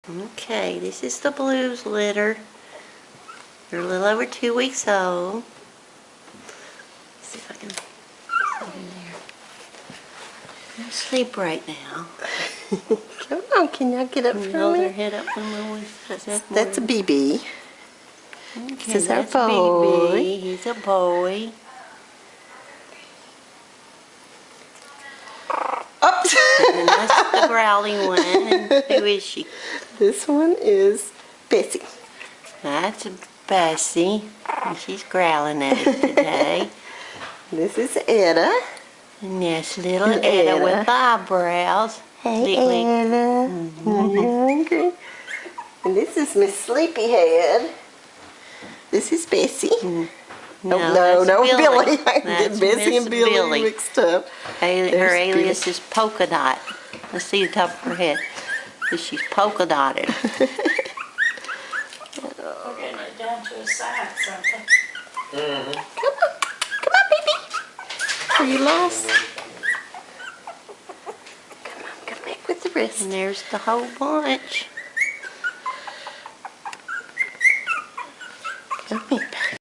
Okay, this is the Blues litter. They're a little over 2 weeks old. Let's see if I can put in there. They're asleep right now. Come on, can y'all get up Can you for hold me? their head up one little? That's a BB. Okay, This is our that's boy. BB. He's a boy. Oops. And that's the growly one. And who is she? This one is Bessie. That's Bessie. And she's growling at it today. This is Etta. And that's little And Etta Etta. with eyebrows. Hey, Lick, lick. Etta. Are you hungry? And this is Miss Sleepyhead. This is Bessie. No, No, that's Billy. I That's get Bessie Miss and Billy mixed up. Her There's alias Billy. is Polka Dot. Let's see the top of her head. Because she's polka dotted. We're getting it down to a science, something. Come on, baby. Are you lost? Come back with the rest. And there's the whole bunch. Come here.